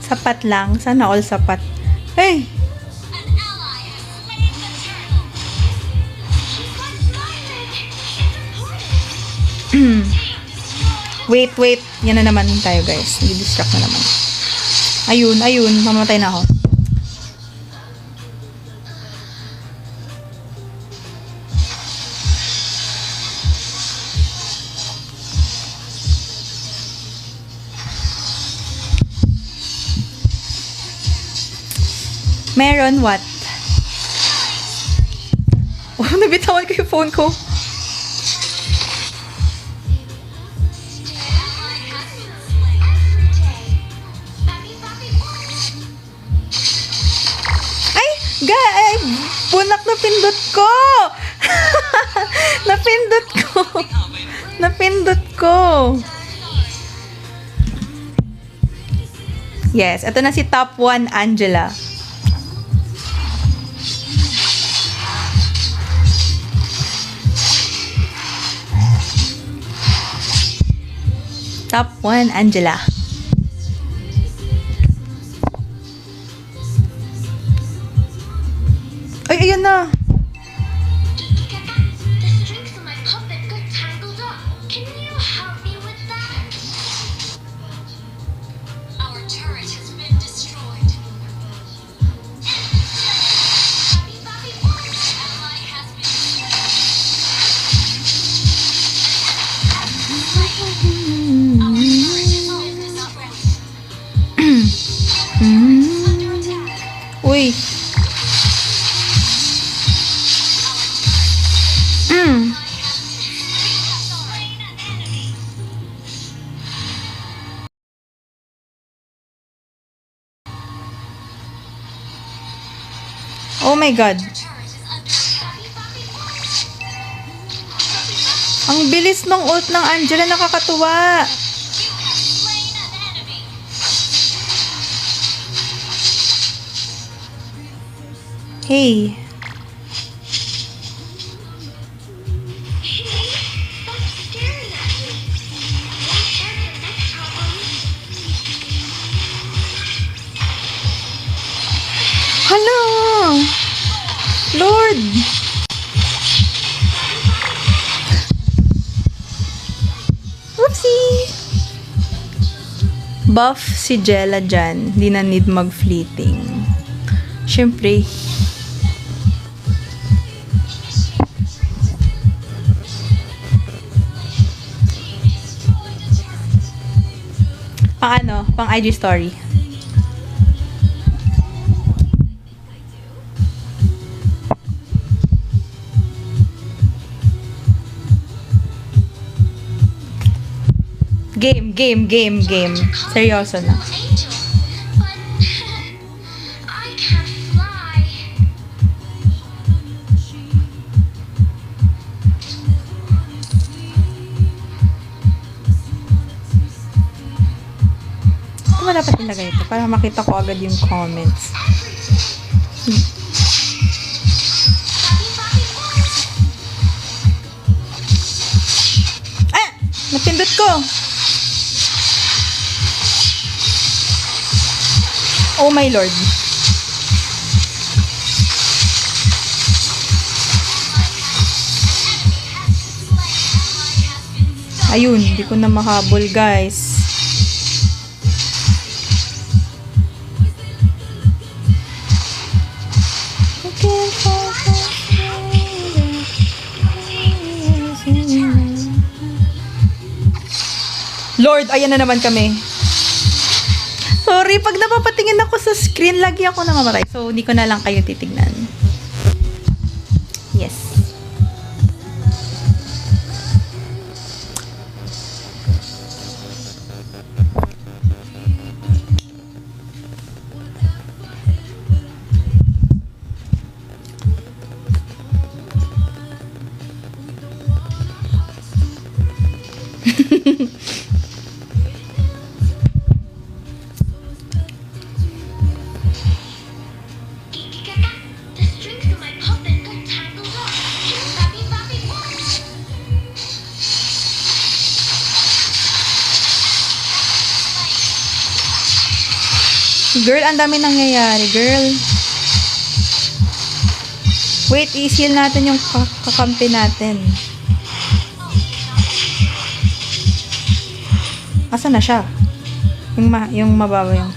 Sapat lang. Sana all sapat. Hey! Wait. Yan na naman tayo, guys. Nag-distract na naman. Ayun. Mamatay na ako. Meron what? Oh, nabitawan ko yung phone ko. Ay, bunak na pindot ko. Napindot ko. Yes, ito na si top 1 Angela. Top 1 Angela. Ay, ayan na. Uy. Oh my God. Ang bilis ng ult ng Angela, nakakatuwa. Hey. Hala! Lord! Whoopsie! Buff si Jella dyan. Di na need mag-fleeting. Siyempre, pang IG story. Game. Seryoso na. Ano dapat nilagay ito? Para makita ko agad yung comments. Ah! Napindot ko! Oh my Lord. Ayun, hindi ko na mahabol, guys. Lord, ayan na naman kami. Sorry, pag napapatingin ako sa screen, lagi ako namamatay. So, hindi ko na lang kayo titignan. Yes. Girl, ang dami nangyayari, girl. Wait, i-seal natin yung kakampi natin. Asa na siya? Yung mababa yung...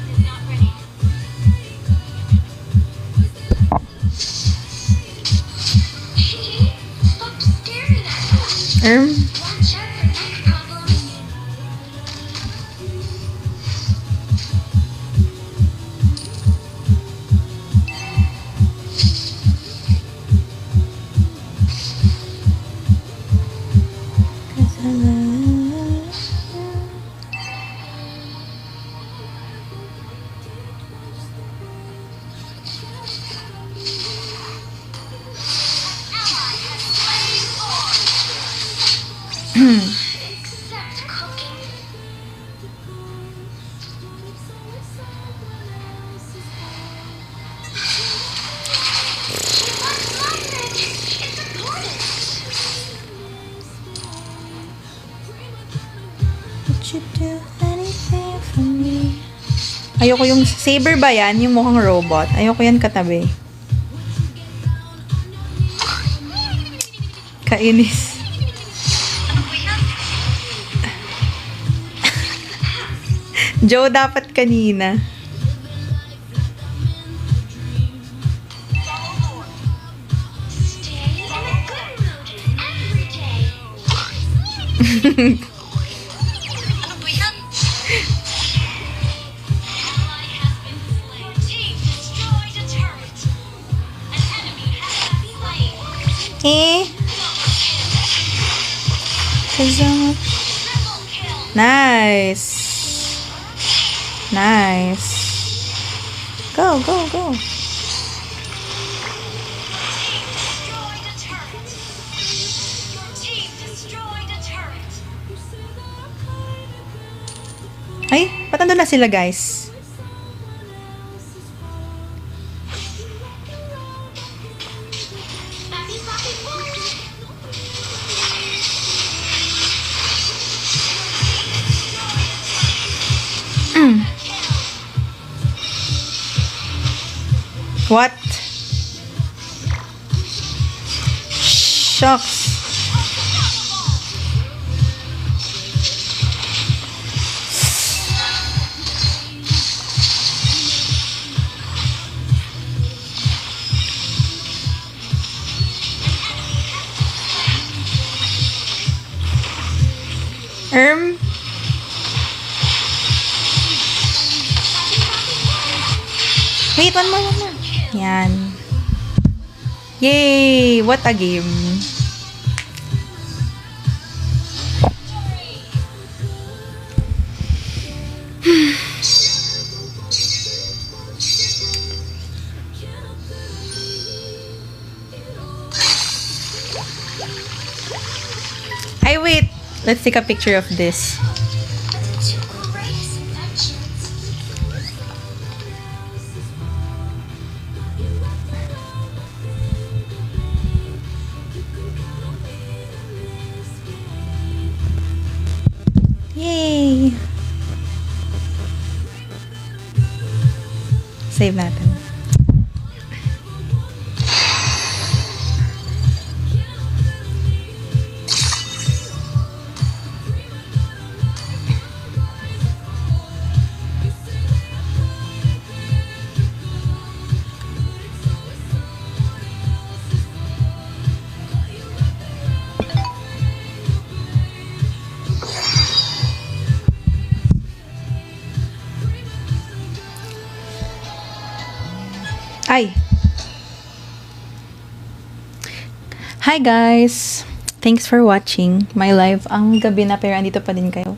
Ayoko yung saber ba yan? Yung mukhang robot. Ayoko yan katabi. Kainis. Joe, dapat kanina. Nice. Nice. Go, go, go. Ay, ba't nandun na sila, guys? What? Shucks. Wait, one more. Yan. Yay! What a game. Ay, wait. Let's take a picture of this. Yay! Save natin. Ay! Hi guys! Thanks for watching my live. Ang gabi na pero andito pa din kayo.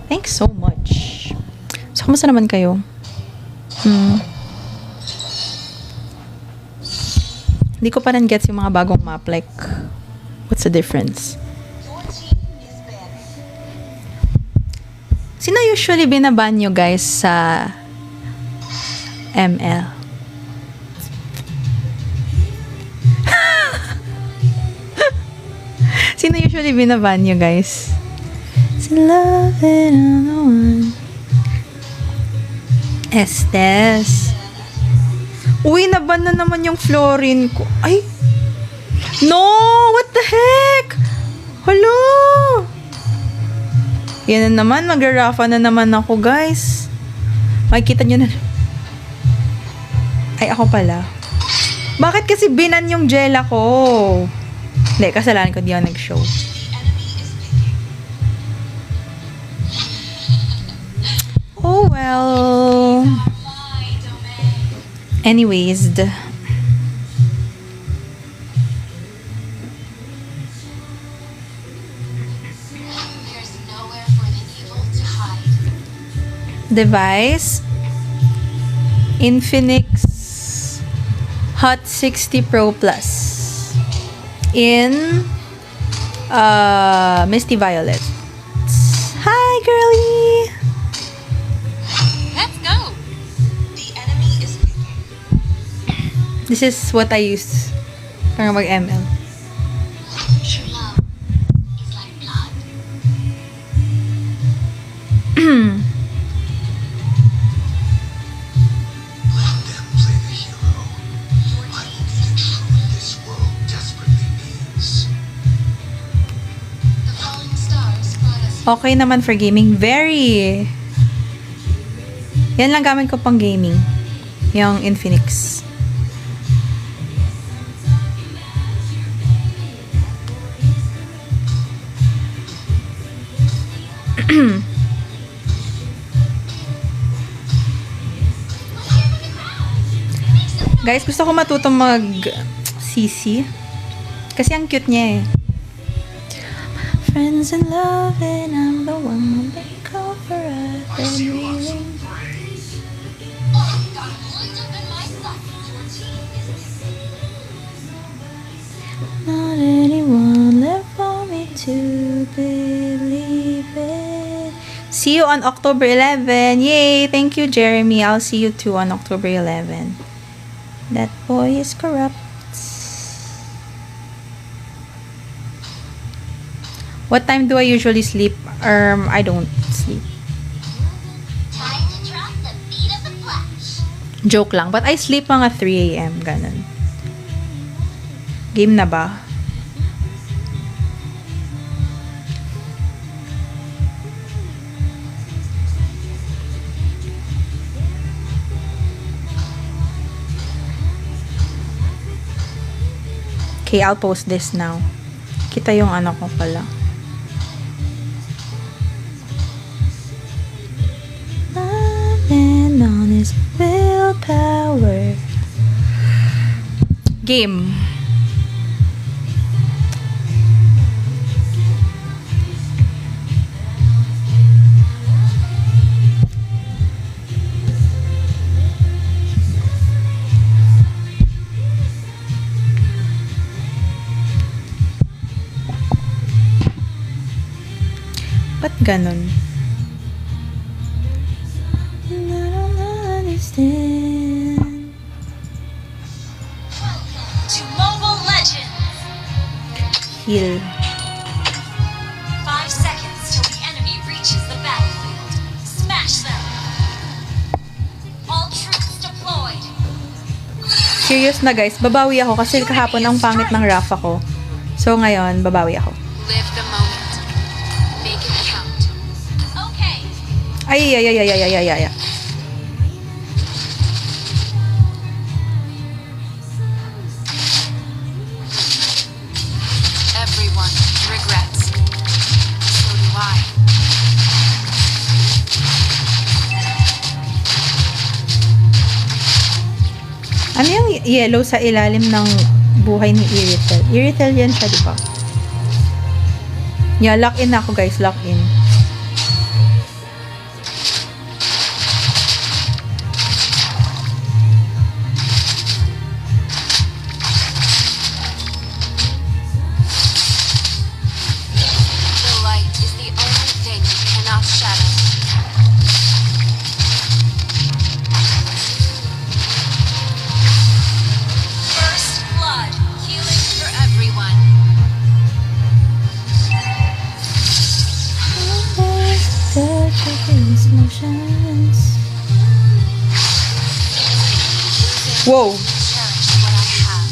Thanks so much. So, kumusta naman kayo? Hindi ko pa rin gets yung mga bagong map. Like, what's the difference? Sino usually binaban nyo guys sa ML? Sino usually binaban nyo guys? Love it on the one Estes. Uy, naban na naman yung Florin ko. Ay! No! What the heck? Hello! Yan na naman. Magra-rafa na naman ako, guys. Makikita nyo na. Ay, ako pala. Bakit kasi binan yung Jella ko? Hindi, kasalanan ko. Di ako nag-show. Oh, well. Anyways, device Infinix Hot 60 Pro Plus in Misty Violet. Hi, girly. Let's go. The enemy is This is what I use para mag-ML. True love is like blood. Let them play the hero. I will be the truth this world desperately needs. The falling stars brought us Okay naman for gaming. Very. Yan lang gamit ko pang gaming. Yung Infinix. Guys, gusto ko matutong mag-CC. Kasi ang cute niya eh. Friends in love and I'm the one who make up for us and really. Not anyone left for me to believe it. See you on October 11. Yay! Thank you, Jeremy. I'll see you too on October 11. That boy is corrupt. What time do I usually sleep? I don't sleep. time to drop the beat of the flash. Joke lang. But I sleep mga 3 a.m. Ganun. Game na ba? Okay, I'll post this now. Kita yung ano ko pala. And on his willpower. Game. Ba't ganun? I don't understand. To Mobile Legends. Heal. 5 seconds till the enemy reaches the battlefield. Smash them. All troops deployed. Serious na guys, babawi ako kasi kahapon ang pangit ng Rafa ko. So ngayon, babawi ako. Live the moment. Make it count. Okay. Ay, ay, ay, ay, ay, ay, ay, ay. Everyone regrets. So do I. Ano yung yellow sa ilalim ng buhay ni Iritel? Iritel yan siya, di ba? Yeah, lock in ako guys, lock in. The light is the only thing you cannot shadow. First blood, healing for everyone. Wow. Cherish what I have.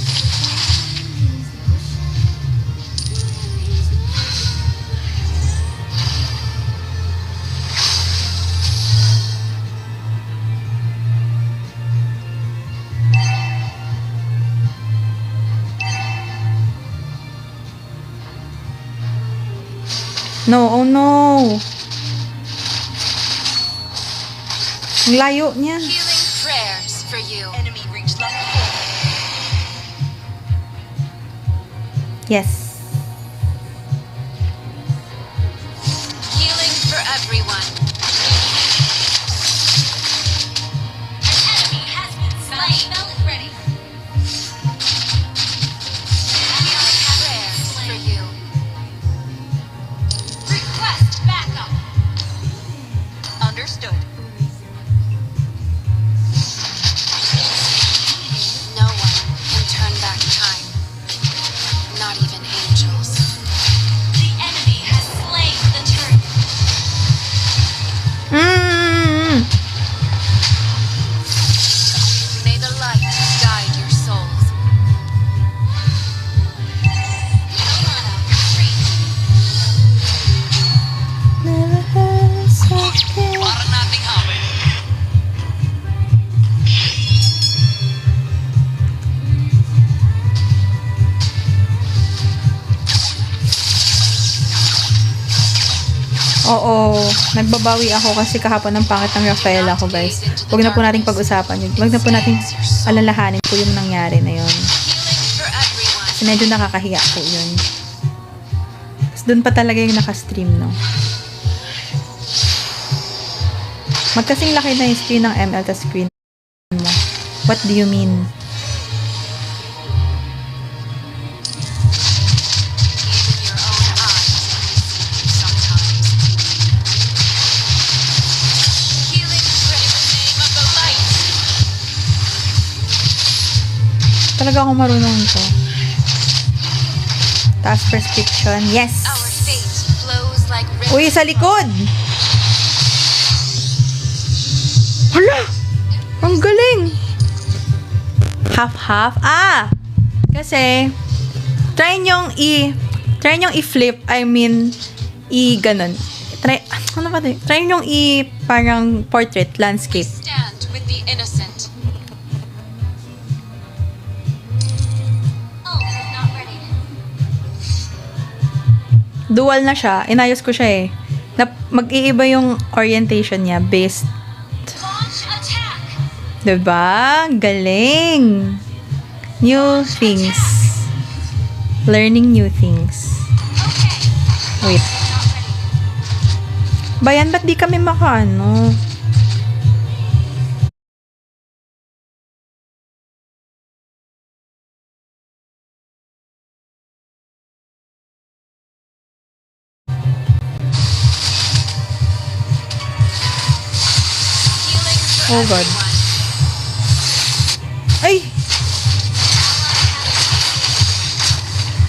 No, oh no. Ang layo niya. Healing prayers for you. Enemy reached level 4. Yes. Healing for everyone. An enemy has been slain. Spell is ready. Prayers for you. Request backup. Understood. No one can turn back time. Not even angels. The enemy has slain the turret. Mm. May the light guide your souls. Alana, retreat. Never had something. Para nating hawin. Oo, nagbabawi ako kasi kahapon ng pangit ng Rafael ako, guys. Huwag na po nating pag-usapan yun. Huwag na po nating alalahanin po yung nangyari na yun. Healing for everyone. Kasi medyo nakakahiya po yun. Tapos doon pa talaga yung nakastream, no? Magkasing laki na yung screen ng ML tas screen mo. What do you mean? Even your own eyes sometimes. Healing for in the name of the light. Talaga ako marunong to. Taas prescription. Yes! Our fate flows like rivers. Uy, sa likod! Hala! Ang galing! Half-half. Ah! Kasi, try nyong i-flip. I mean, ganun. Ano ba ito? Try nyong parang portrait, landscape. Stand with the innocent. Oh, not ready. Dual na siya. Inayos ko siya eh. Mag-iiba yung orientation niya based. Launch attack. Diba? Galing! New things. Learning new things. Okay. Wait. Not ready. Bayan, ba't di kami makaano? Healing for Oh, God. everyone. Ay!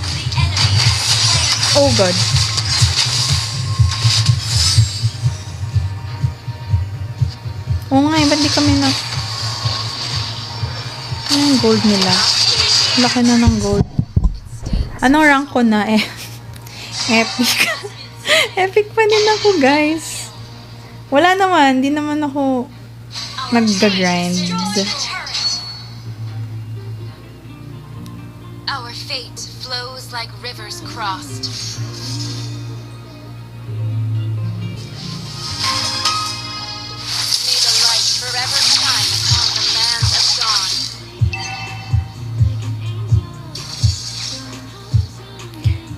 The enemy has slain. Oh God. Oo nga, ba't di kami na... Ano yung gold nila? Laki na ng gold. Anong rank ko na eh? Epic. Epic pa din ako, guys. Wala naman. Di naman ako nag-grind. Our fate flows like rivers crossed. May the light forever shine upon the land of dawn.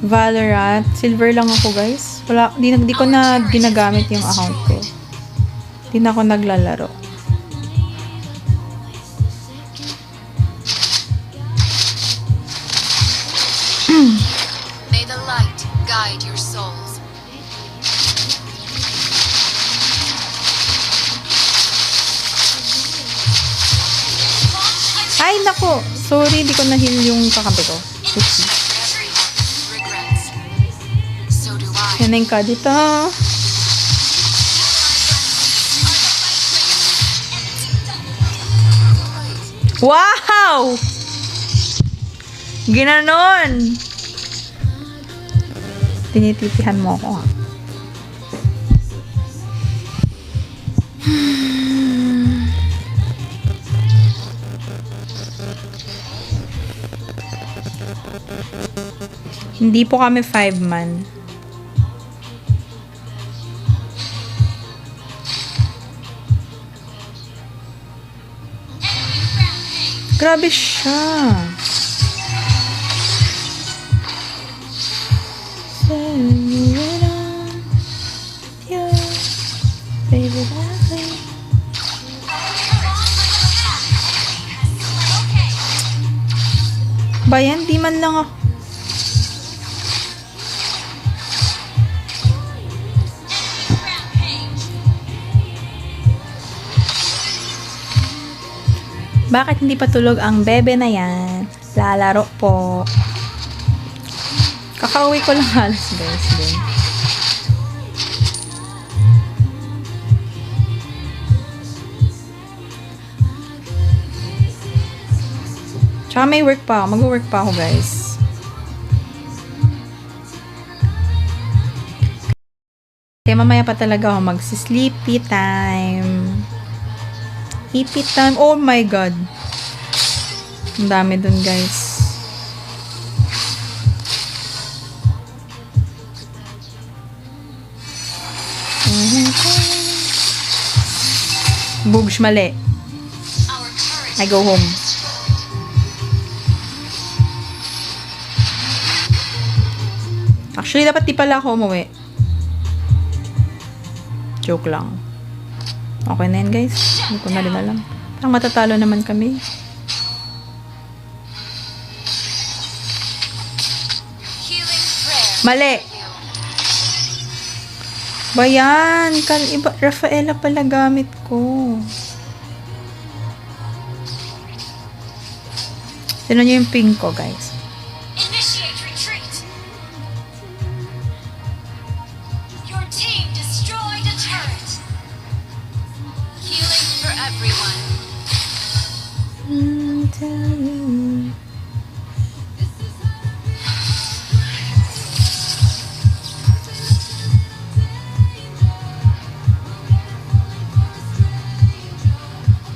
Valorant. Silver lang ako, guys. Wala, di ko na ginagamit yung account ko. Di na ako naglalaro. May the light guide your souls. Ay, nako! Sorry, di ko na-heal yung kakampi ko. Oopsie. Everyone regrets. So do I. Yan na yung ka dito. Wow! Ginanon! Tinititihan mo ako, ha? Hindi po kami 5 man. Grabe siya. Bayan, di man lang ako. Bakit hindi pa tulog ang bebe na yan? Lalaro po. Kakauwi ko lang halos guys din. Tsaka may work pa ako. Mag-work pa ako guys. Kaya mamaya pa talaga ako mag-sleepy time. Sleepy time. Oh my God. Ang dami dun guys. Boobs, mali. I go home. Actually, dapat di pala ako umuwi. Joke lang. Okay na yun, guys. Hindi ko na rin alam. Parang matatalo naman kami. Mali! Bayan! Iba, Rafaela pala gamit ko. Sino niyo yung pink ko, guys? Initiate retreat. Your team destroyed a turret. Healing for everyone. Tell you.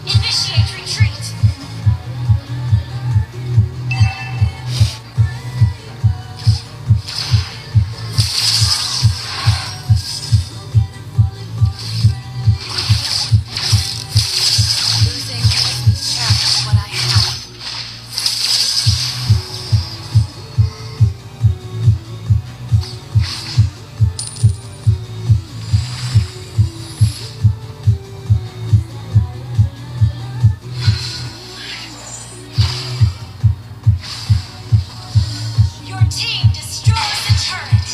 Initiate retreat. Losing makes me cherish what I have. Your team destroys the turret.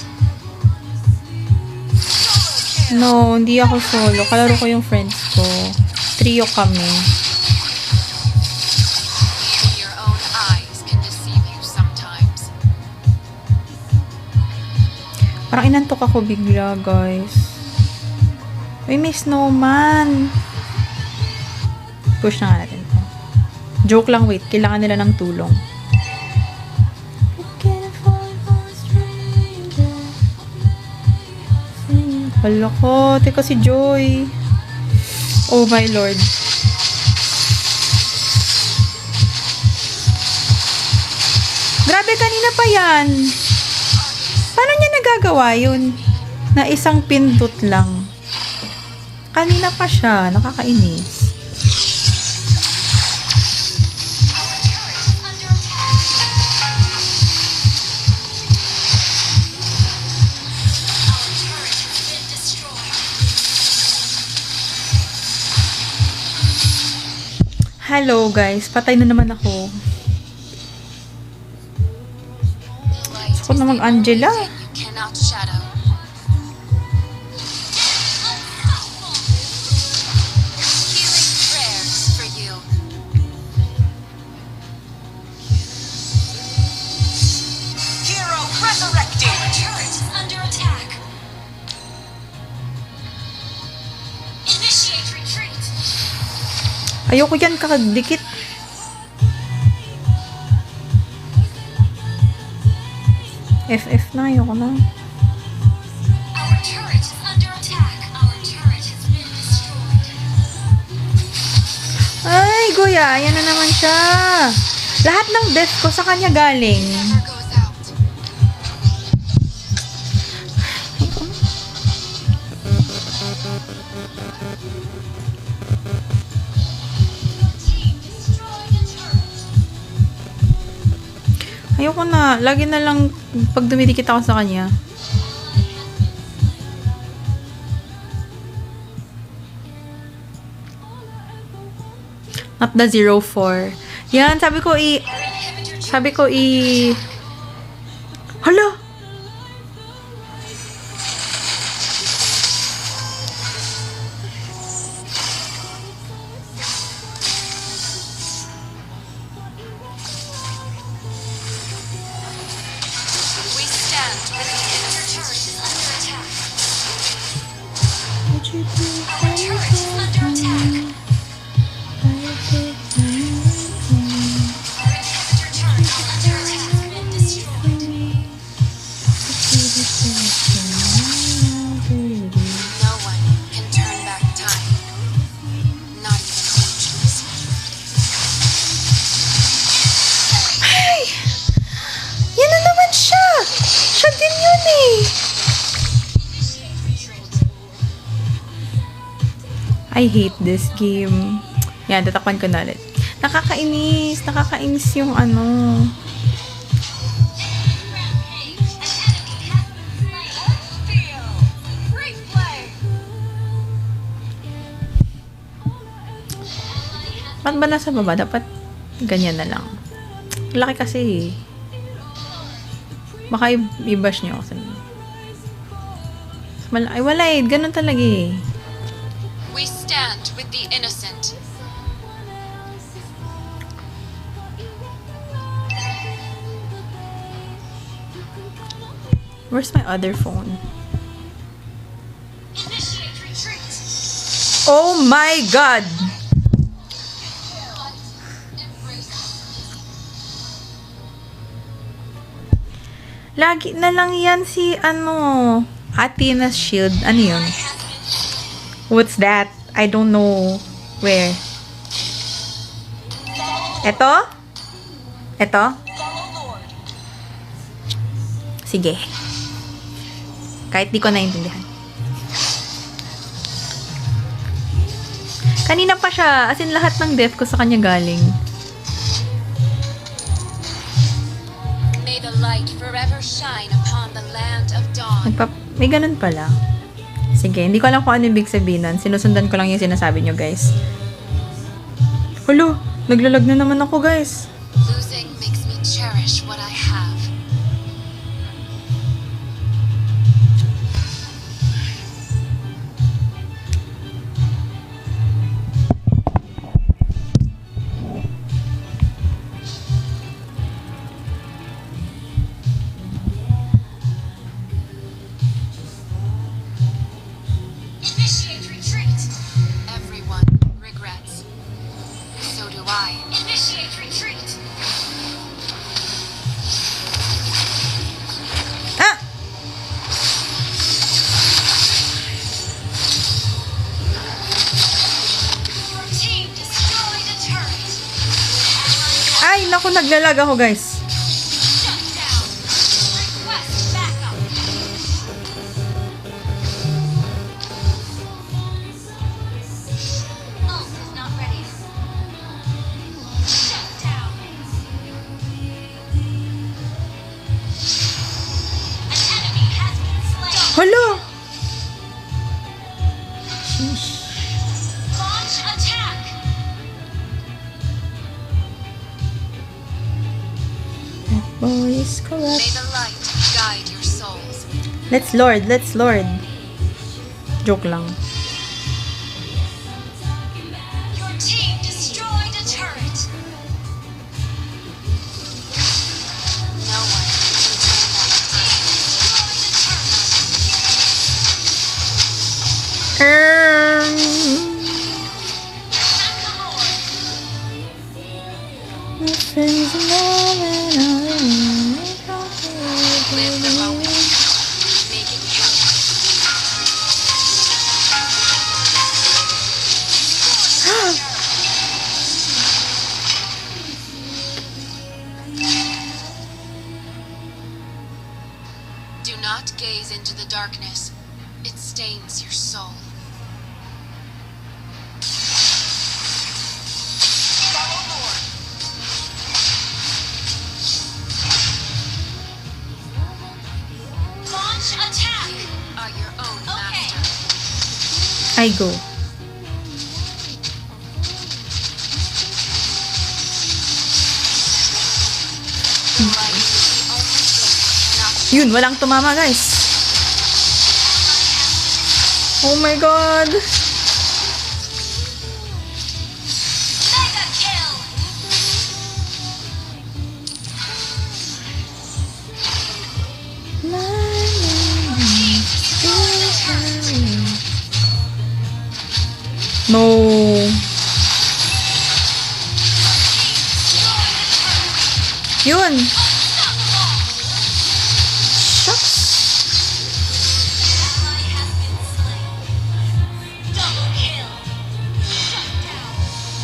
No, hindi ako solo. Kalaro ko yung friends ko. Trio kami. Even your own eyes can deceive you sometimes. Parang inantok ako bigla, guys. Uy, may snowman. Push na nga natin to. Joke lang, wait. Kailangan nila ng tulong. Hala ko. Teka si Joy. Oh my Lord. Grabe, kanina pa yan. Paano niya nagagawa yun? Na isang pindot lang. Kanina pa siya. Nakakainis. Under attack. Our turret has been destroyed. Hello guys. Patay na naman ako. Light Ako namang Angela. you cannot shadow. Healing prayers for you. Hero resurrected! Our turret is under attack. Initiate retreat. Ayoko yan kakadikit. FF na, ayoko na. Our turret is under attack. Our turret has been destroyed. Ay, Goya, yan na naman siya. Lahat ng death ko sa kanya galing. Never goes out. Team destroyed a turret. Ayoko na. Lagi na lang pag dumidikit ako sa kanya. Not the 04. Yan, sabi ko Hala! We stand with the innocent. Turret is under attack. Our turret is under attack. Our inhibitor turret is under attack. Been destroyed. No one can turn back time. Not even angels. Yan na naman siya! Siya din yun eh! I hate this game. Yan, tatakpan ko na ulit. Nakakainis. Nakakainis yung ano. Rampage. An enemy has been slain. Replay. Ba't ba nasa baba? Dapat ganyan na lang. Laki kasi eh. Baka i-bash nyo ako sa ay, wala eh. Ganun talaga eh. We stand with the innocent. Where's my other phone? Initiate retreat. Oh my God! Lagi na lang yan si ano, Athena's shield. Ano yun? What's that? I don't know where. Eto? Eto? Sige. Kahit di ko naintindihan. Kanina pa siya. As in, lahat ng death ko sa kanya galing. May the light forever shine upon the land of dawn. May ganun pala. Sige, hindi ko alam kung ano ibig sabihin nun. Sinusundan ko lang yung sinasabi nyo, guys. Hulo, naglalag na naman ako, guys. Losing makes me cherish what I have. Initiate retreat. Everyone regrets. So do I. Initiate retreat. Ah! Your team destroyed a turret. Ay, naku, naglalag ako, guys. Shut down. Request backup. Ult is not ready. Shut down. An enemy has been slain. Hulo! Launch attack. Boy is May corrupt. the light guide your souls. Let's Lord, let's Lord. Joke lang. Your team destroyed a turret. No one can turn back time. My friends and all that I Live gaze into the darkness. It stains your soul. Follow Lord. Launch attack. You are your own Okay. master. I go. The light is the only thing that cannot Yun, walang tumama, guys. Oh my god. Mega kill. No. Yun. Shucks. Ally has been slain. Double kill. Shut down.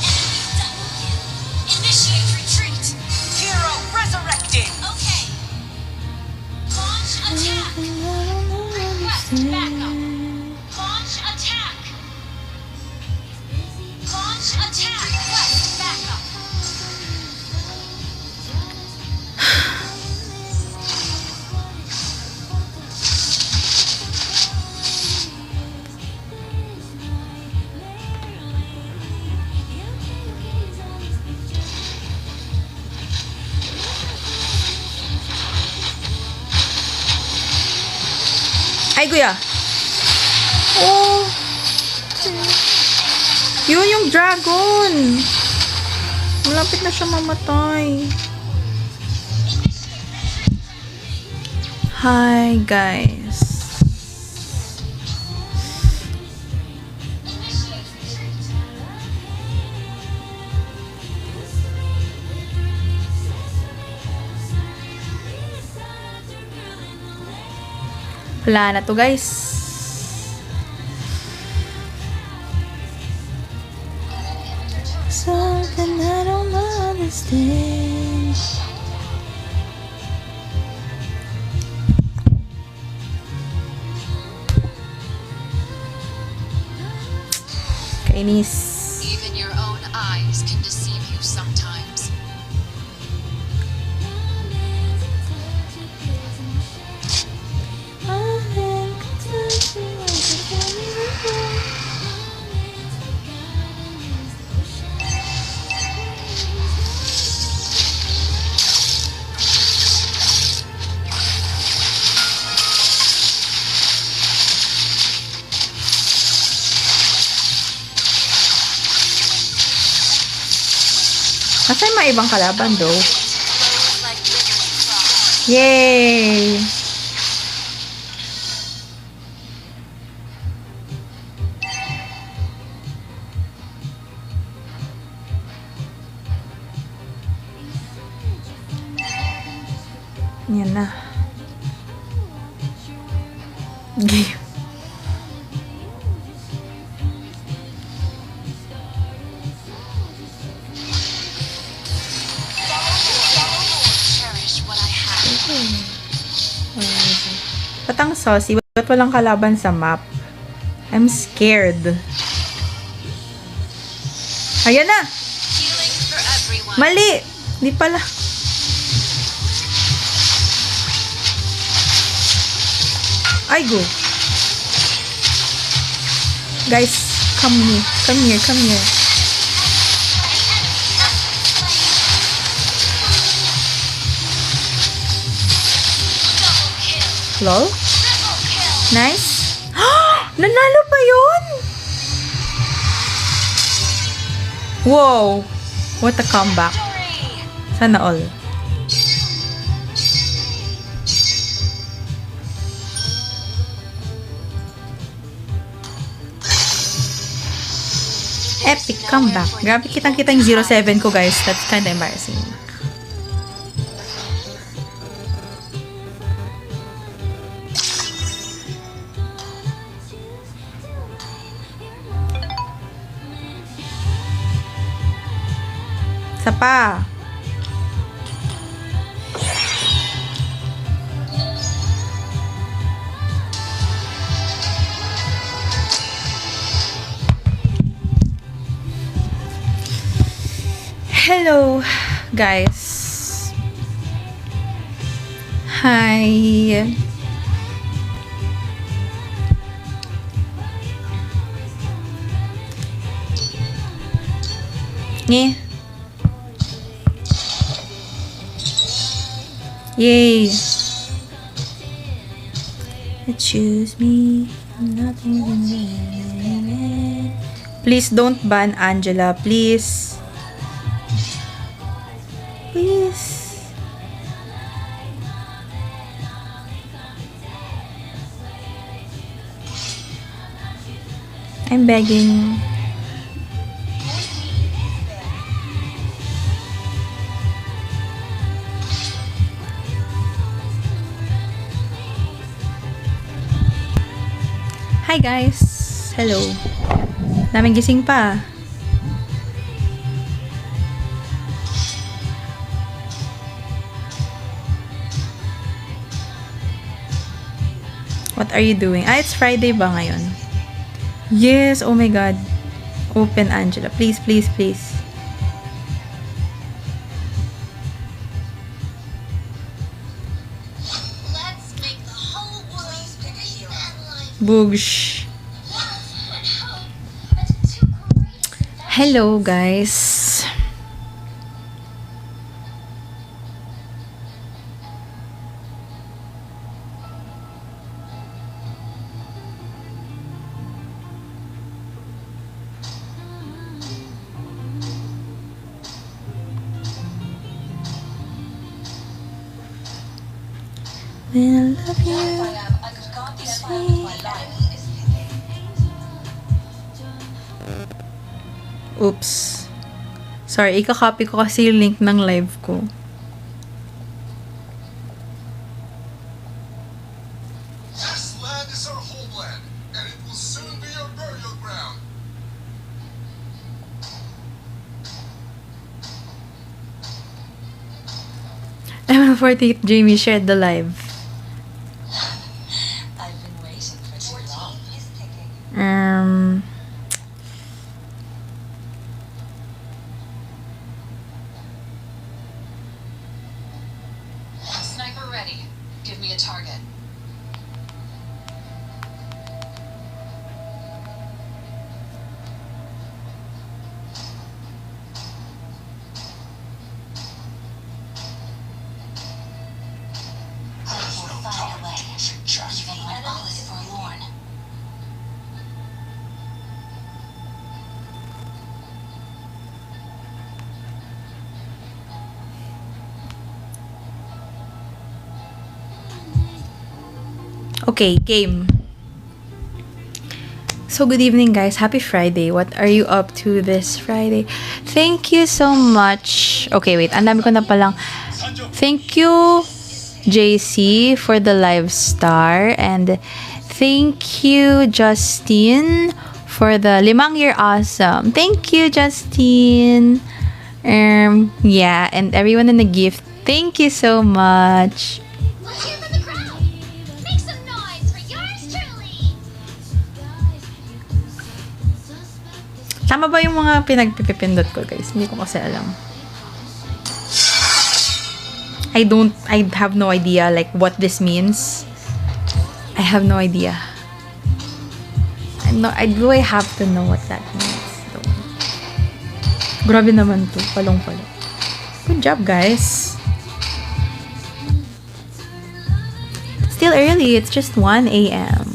Enemy double kill. Initiate retreat. Hero resurrected. Okay. Launch attack. Request backup. Launch attack. Launch attack. Request backup. Ay, kuya. Oh. Yun yung dragon. Malapit na siya mamatay. Hi, guys. Wala na to, guys. Something I don't understand. Kainis. Even your own eyes can deceive you sometimes. Asa yung mga ibang kalaban, though? Flows like rivers across. Yay! Yan na. Game. Cherish what I have. Ba't ang saucy? Ba't walang kalaban sa map? I'm scared. Ayan na! Healing for everyone. Mali! Di pala. Ay, go. Guys, come here. Come here, come here. Double kill. Lol? Triple kill. Nice. Nanalo pa yun? Wow. What a comeback. Victory. Sana all. Epic comeback. Grabe, kitang-kita yung 07 ko, guys. That's kinda embarrassing. Isa pa. Hello, guys. Hi. Yeah. Yay. Choose me. I'm not even there. Please don't ban Angela. Please. Please. I'm begging. Hi guys! Hello! Daming gising pa. What are you doing? It's Friday ba ngayon? Yes! Oh my God! Open Angela. Please, please, please. Let's make the whole world pick a hero. Boogsh! Hello guys! When I love you, oops. Sorry, ika-copy ko kasi yung link ng live ko. This land is our homeland, and it will soon be our burial ground. ML48 Jamie shared the live. I've been waiting for too long. Is ticking. Sniper ready. Give me a target. I will find a way, even when all is forlorn. Okay, game. So, good evening, guys. Happy Friday. What are you up to this Friday? Thank you so much. Okay, wait. Ang dami ko na palang. Thank you, JC, for the live star. And thank you, Justine, for the Limang Year Awesome. Thank you, Justine. Yeah, and everyone in the gift. Thank you so much. Let's hear from the crowd. Make some noise for yours truly. Tama ba yung mga pinagpipindot ko, guys? Hindi ko kasi alam. I have no idea like what this means. I have no idea. Do I have to know what that means? Though? Grabe naman to. Palong-palong. Good job, guys. Still early. It's just 1 a.m.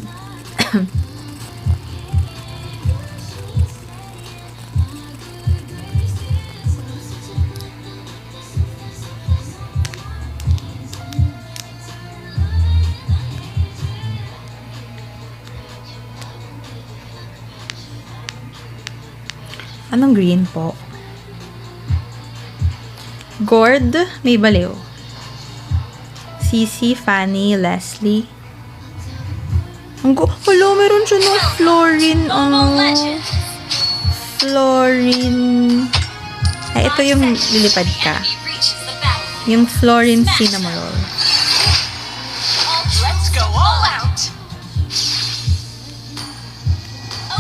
Anong green po? Gord, may baliw. Cici, Fanny, Leslie. Hello, meron siya ng Florin. Florin. Ay, ito yung lilipad ka. Yung Florin Cinnamoroll. Let's go all out.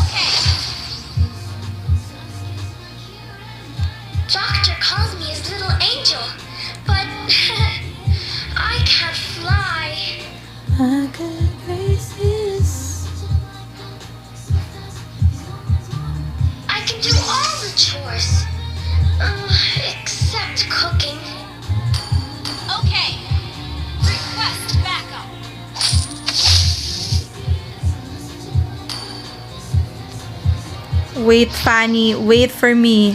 Okay. Dr. Collins can do all the chores. Except cooking. Okay. Request backup. Wait, Fanny. Wait for me.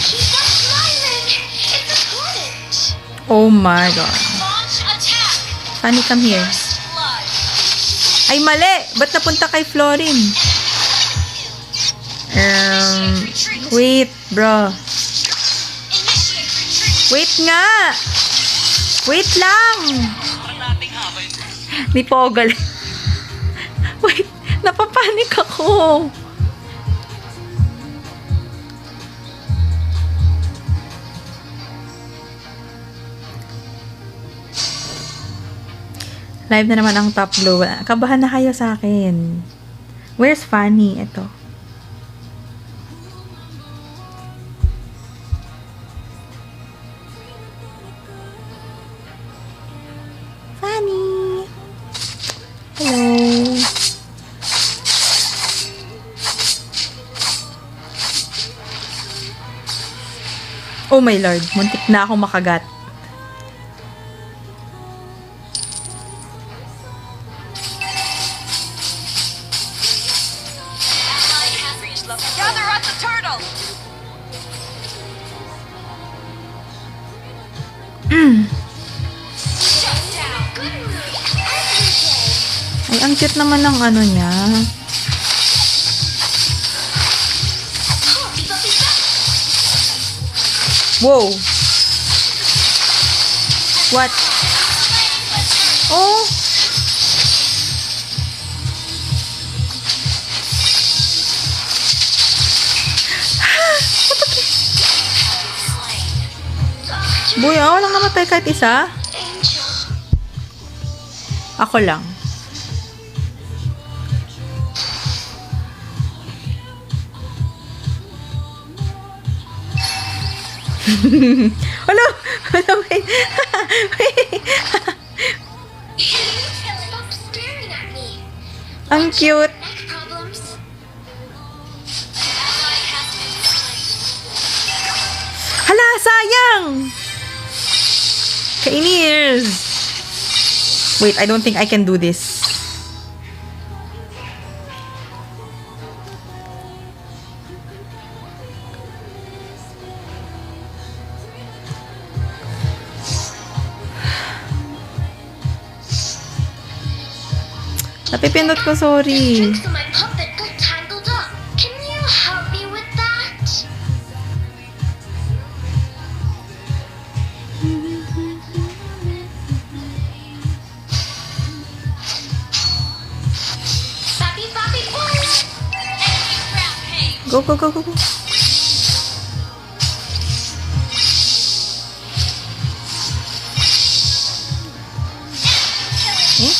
Keep on smiling. It's important. Oh my God. Launch attack. Fanny, come here. First blood. Ay, mali! Ba't napunta kay Florin? Wait, bro. Initiate retreat. Wait nga! Wait lang! Di po ako galing. Wait, napapanik ako. Live na naman ang top blue. Kabahan na kayo sa akin. Where's Fanny? Ito. Fanny! Hello! Oh my Lord, muntik na ako makagat. Gather at the turtle. Shut down. Good mood every day. Ay, ang cute naman ng ano niya. Oh, biba, biba. Wow! What? Oh! Boy, walang namatay kahit isa. Angel. Ako lang. Hello! Hello, wait. Wait. Stop staring at me. Ang cute. Neck problems. Hala, sayang! Kainis! Wait, I don't think I can do this. Napipindot ko, sorry. Tricks on my puppet got tangled up. Can you help me with that? Papi, papi, boy. Enemy rampage. Go, go, go, go, go. Eh?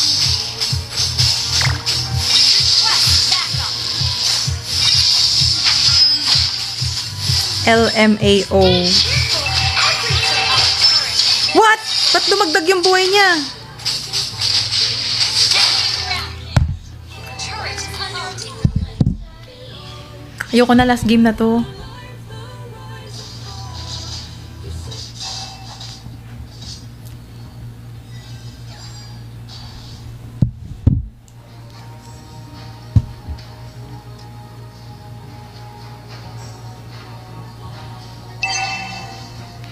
Request backup. LMAO. Careful, everything. What? Ba't dumagdag yung buhay niya? Turret under Ayoko na, last game na to.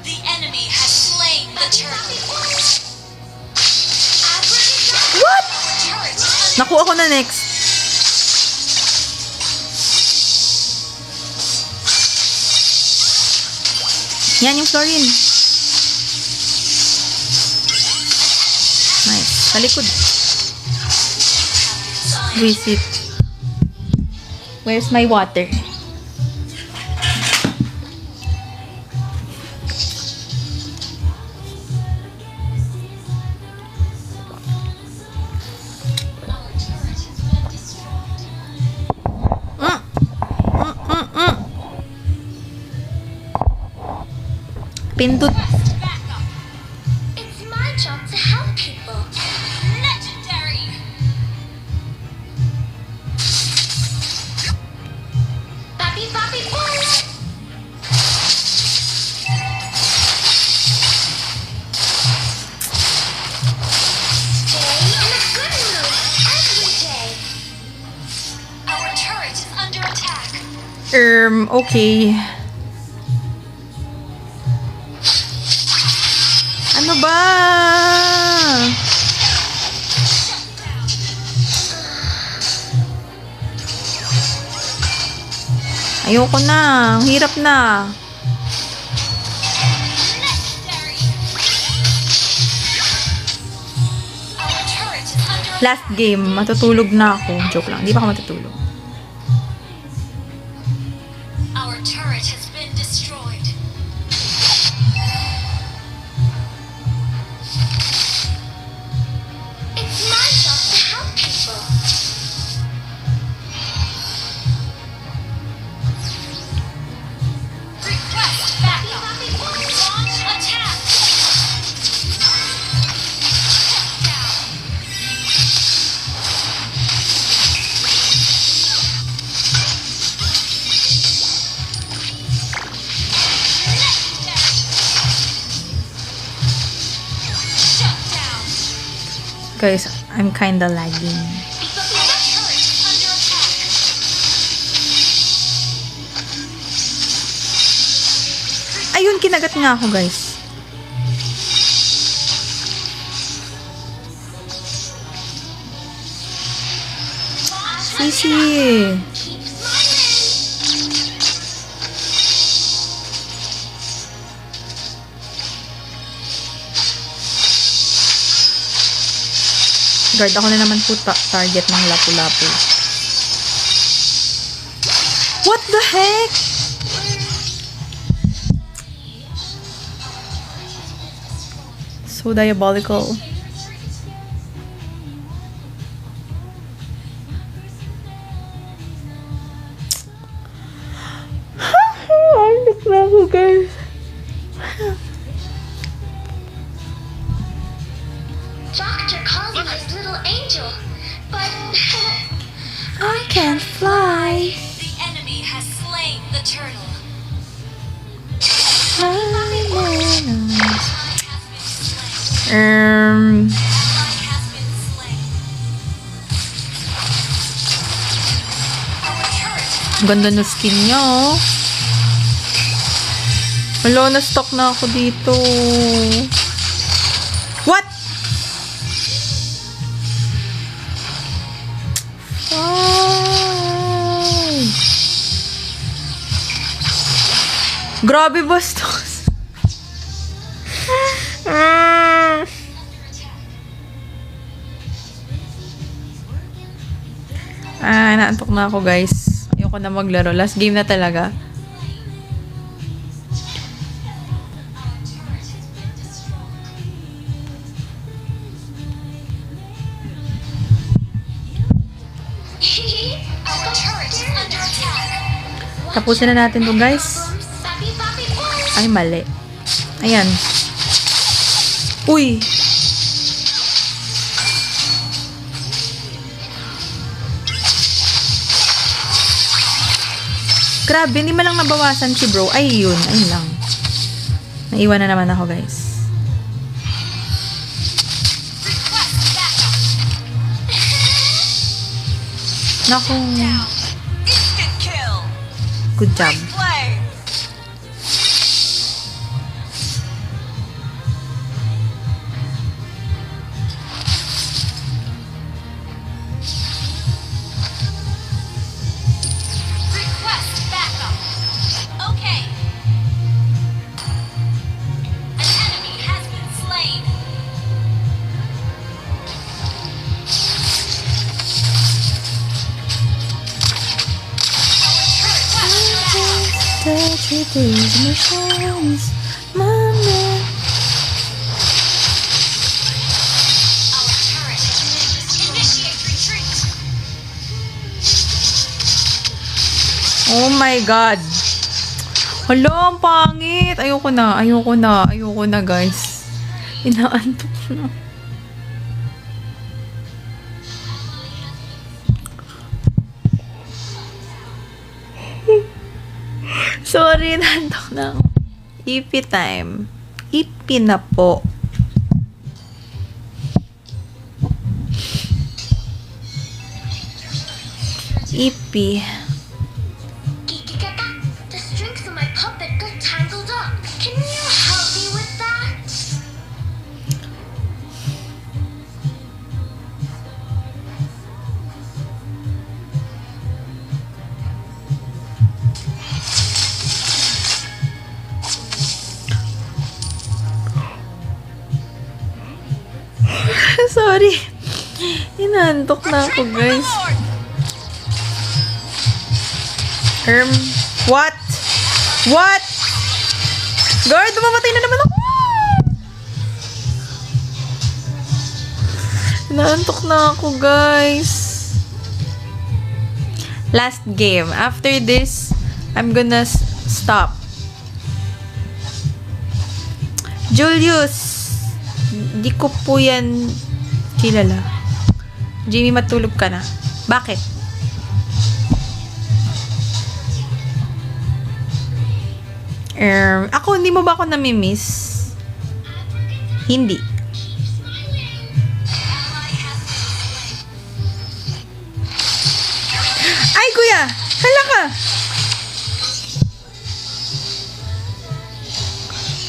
The enemy has slain the turtle. What? Turret under Naku, ako na next. Yan yung Florin. Nice. Talikod. Visit. Where's my water? Pindot. backup. It's my job to help people. Legendary. Papi, attack. Okay. Ano ba? Ayoko na. Ang hirap na. Legendary. Our turret is under Last game. Matutulog na ako. Joke lang. Di pa ako matutulog. Our turret has been destroyed. It's my job to help people. Request backup. Launch attack. Shut down. Legendary. Shut down. Guys, I'm kinda lagging. Our turret is under attack. Ayun, kinagat nga ako, guys. Sisi. Guard ako na naman po target ng lapu-lapu. What the heck? So diabolical. Look na ako, guys. Doctor calls me his little angel, but I can't fly. The enemy has slain the turtle. Ally has been slain. Ally has been slain. Our turret Ang ganda ng skin niya, oh. Wala, na-stock na ako dito. What? Ay. Grabe, bastos. Naantok na ako, guys. Ayoko na maglaro. Last game na talaga. Our turret is under attack. Tapusin na natin to, guys. Papi Papi Boy. Ay, mali. Ayan. Uy! Grabe, hindi man lang nabawasan si bro. Ay, yun. Ayun lang. Naiwan na naman ako, guys. Request backup. Naku. Instant kill. Good job. Play. Request backup. Okay. An enemy has been slain. Our turret initiate retreat. Oh my God. Hala, ang pangit. Ayoko na, guys. Inaantok na. Sorry, nantok na ako. EP time. EP na po. EP. Sorry. Inantok na ako, guys. What? What? Guard, mamatay na naman ako. Inaantok na ako, guys. Last game. After this, I'm gonna stop. Julius, di ko po yan kilala. Jimmy, matulog ka na. Bakit? Ako, hindi mo ba ako namimiss? Hindi. Ay, kuya! Hala ka!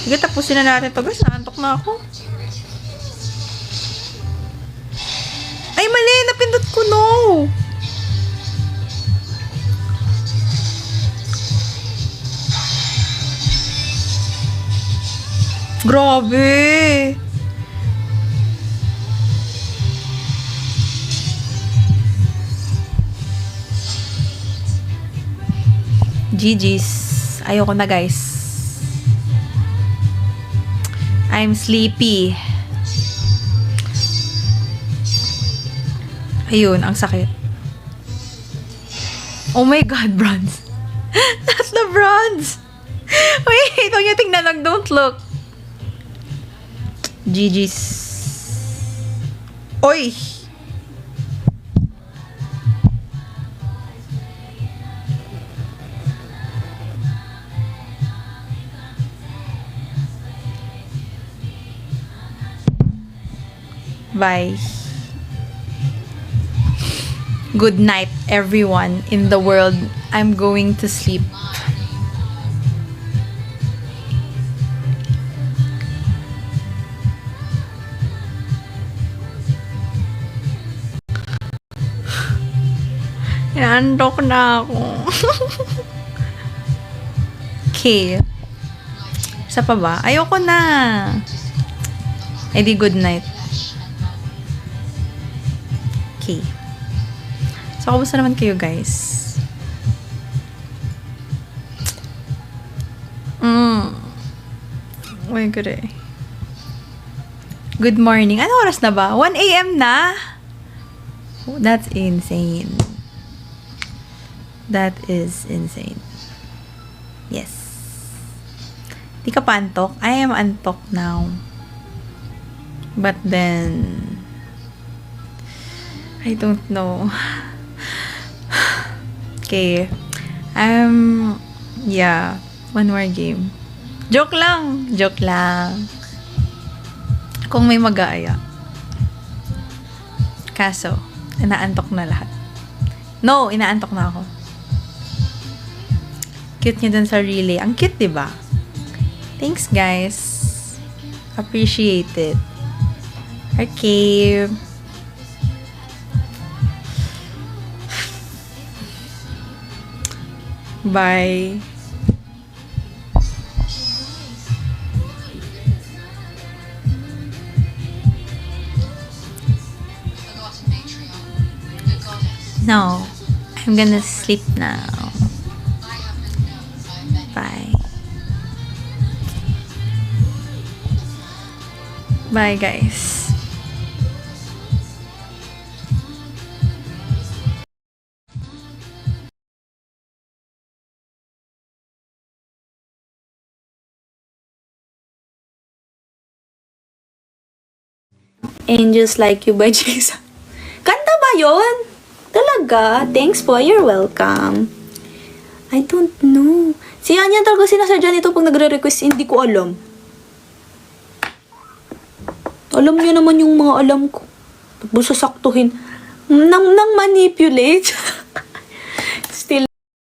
Sige, tapusin na natin to, guys. Naantok na ako. Ay, mali! Napindot ko, no! Grabe! GG's. Ayoko na, guys. I'm sleepy. Ayun, ang sakit. Oh my God, bronze. That's the bronze. Wait, huwag niyo tingnan lang. Don't look. GG's. Oy! Bye. Good night, everyone in the world. I'm going to sleep. Inantok na ako. Okay. Isa pa ba? Ayoko na. Edi good night. Okay. So, kamusta naman kayo, guys? Oh my God eh. Good morning. Ano oras na ba? 1 a.m. na? Oh, that's insane. That is insane. Yes. Di ka pa antok? I am antok now. But then, I don't know. Okay. Yeah. One more game. Joke lang. Joke lang. Kung may mag-aaya. Kaso, inaantok na lahat. No, inaantok na ako. Cute niya dun sa relay. Ang cute, diba? Thanks, guys. Appreciate it. Okay. Bye. No, I'm gonna sleep now. Bye. Bye, guys. Angels Like You by Jason. Kanta ba yon? Talaga? Thanks po. You're welcome. I don't know. Si Anya talaga sinasadya nito pag nagre-request. Hindi ko alam. Alam niya naman yung mga alam ko. Tapos sasaktuhin. Nang manipulate.